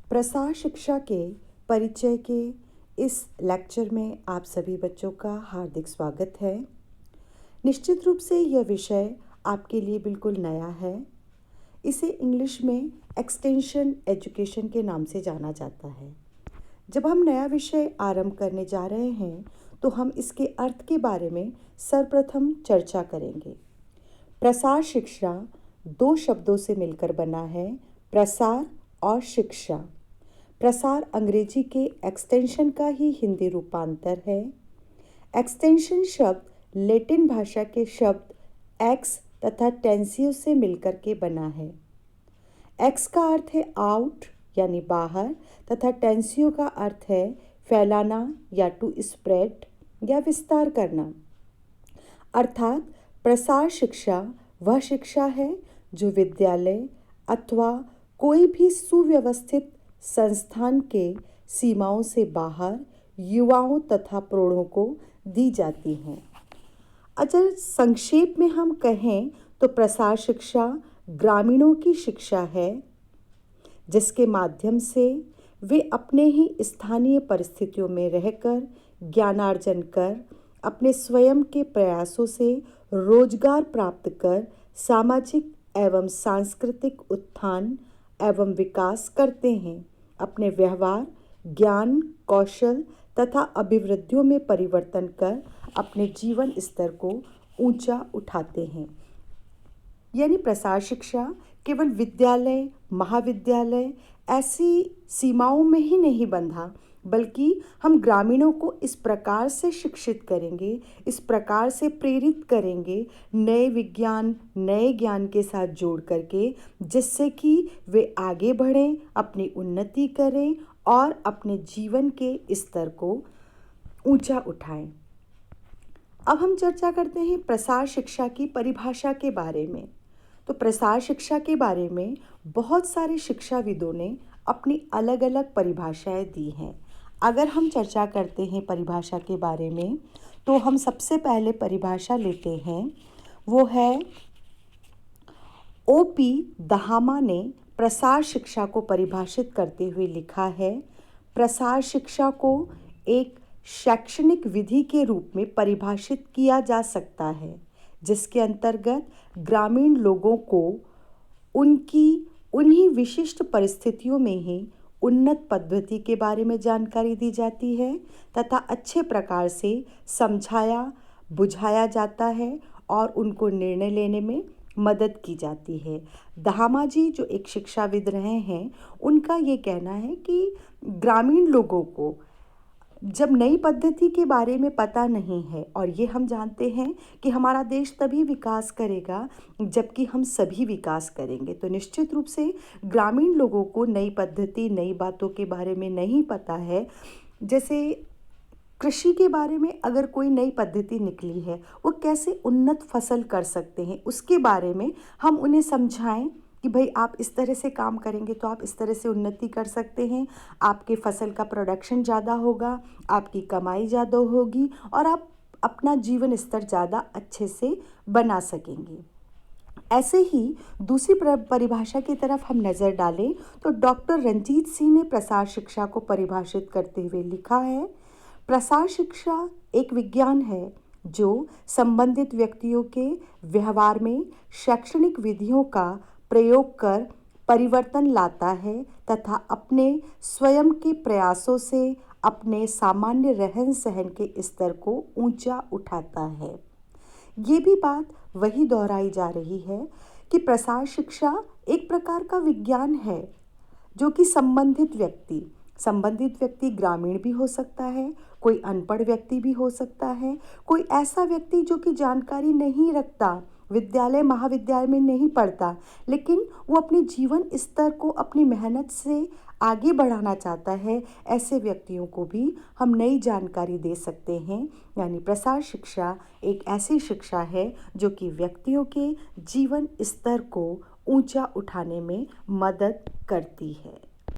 प्रसार शिक्षा के परिचय के इस लेक्चर में आप सभी बच्चों का हार्दिक स्वागत है। निश्चित रूप से यह विषय आपके लिए बिल्कुल नया है। इसे इंग्लिश में एक्सटेंशन एजुकेशन के नाम से जाना जाता है। जब हम नया विषय आरंभ करने जा रहे हैं तो हम इसके अर्थ के बारे में सर्वप्रथम चर्चा करेंगे। प्रसार शिक्षा दो शब्दों से मिलकर बना है, प्रसार और शिक्षा। प्रसार अंग्रेजी के एक्सटेंशन का ही हिंदी रूपांतर है। एक्सटेंशन शब्द लैटिन भाषा के शब्द एक्स तथा टेंसियो से मिलकर के बना है। एक्स का अर्थ है आउट यानी बाहर तथा टेंसियो का अर्थ है फैलाना या टू स्प्रेड या विस्तार करना। अर्थात प्रसार शिक्षा वह शिक्षा है जो विद्यालय अथवा कोई भी सुव्यवस्थित संस्थान के सीमाओं से बाहर युवाओं तथा प्रौढ़ों को दी जाती हैं। अगर संक्षेप में हम कहें तो प्रसार शिक्षा ग्रामीणों की शिक्षा है, जिसके माध्यम से वे अपने ही स्थानीय परिस्थितियों में रहकर ज्ञानार्जन कर अपने स्वयं के प्रयासों से रोजगार प्राप्त कर सामाजिक एवं सांस्कृतिक उत्थान एवं विकास करते हैं। अपने व्यवहार, ज्ञान, कौशल तथा अभिवृद्धियों में परिवर्तन कर अपने जीवन स्तर को ऊंचा उठाते हैं। यानी प्रसार शिक्षा केवल विद्यालय, महाविद्यालय ऐसी सीमाओं में ही नहीं बंधा, बल्कि हम ग्रामीणों को इस प्रकार से शिक्षित करेंगे, इस प्रकार से प्रेरित करेंगे नए विज्ञान, नए ज्ञान के साथ जोड़ करके, जिससे कि वे आगे बढ़ें, अपनी उन्नति करें और अपने जीवन के स्तर को ऊंचा उठाएं। अब हम चर्चा करते हैं प्रसार शिक्षा की परिभाषा के बारे में। तो प्रसार शिक्षा के बारे में बहुत सारे शिक्षाविदों ने अपनी अलग अलग परिभाषाएं दी हैं। अगर हम चर्चा करते हैं परिभाषा के बारे में तो हम सबसे पहले परिभाषा लेते हैं, वो है O.P. दहामा ने प्रसार शिक्षा को परिभाषित करते हुए लिखा है, प्रसार शिक्षा को एक शैक्षणिक विधि के रूप में परिभाषित किया जा सकता है, जिसके अंतर्गत ग्रामीण लोगों को उनकी उन्हीं विशिष्ट परिस्थितियों में ही उन्नत पद्धति के बारे में जानकारी दी जाती है तथा अच्छे प्रकार से समझाया बुझाया जाता है और उनको निर्णय लेने में मदद की जाती है। दहामा जी जो एक शिक्षाविद रहे हैं, उनका ये कहना है कि ग्रामीण लोगों को जब नई पद्धति के बारे में पता नहीं है, और ये हम जानते हैं कि हमारा देश तभी विकास करेगा जबकि हम सभी विकास करेंगे, तो निश्चित रूप से ग्रामीण लोगों को नई पद्धति, नई बातों के बारे में नहीं पता है। जैसे कृषि के बारे में अगर कोई नई पद्धति निकली है, वो कैसे उन्नत फसल कर सकते हैं, उसके बारे में हम उन्हें समझाएं कि भाई आप इस तरह से काम करेंगे तो आप इस तरह से उन्नति कर सकते हैं, आपके फसल का प्रोडक्शन ज़्यादा होगा, आपकी कमाई ज़्यादा होगी और आप अपना जीवन स्तर ज़्यादा अच्छे से बना सकेंगे। ऐसे ही दूसरी परिभाषा की तरफ हम नज़र डालें तो डॉक्टर रंजीत सिंह ने प्रसार शिक्षा को परिभाषित करते हुए लिखा है, प्रसार शिक्षा एक विज्ञान है जो संबंधित व्यक्तियों के व्यवहार में शैक्षणिक विधियों का प्रयोग कर परिवर्तन लाता है तथा अपने स्वयं के प्रयासों से अपने सामान्य रहन सहन के स्तर को ऊंचा उठाता है। ये भी बात वही दोहराई जा रही है कि प्रसार शिक्षा एक प्रकार का विज्ञान है जो कि संबंधित व्यक्ति ग्रामीण भी हो सकता है, कोई अनपढ़ व्यक्ति भी हो सकता है, कोई ऐसा व्यक्ति जो कि जानकारी नहीं रखता, विद्यालय महाविद्यालय में नहीं पढ़ता, लेकिन वो अपने जीवन स्तर को अपनी मेहनत से आगे बढ़ाना चाहता है, ऐसे व्यक्तियों को भी हम नई जानकारी दे सकते हैं। यानी प्रसार शिक्षा एक ऐसी शिक्षा है जो कि व्यक्तियों के जीवन स्तर को ऊंचा उठाने में मदद करती है।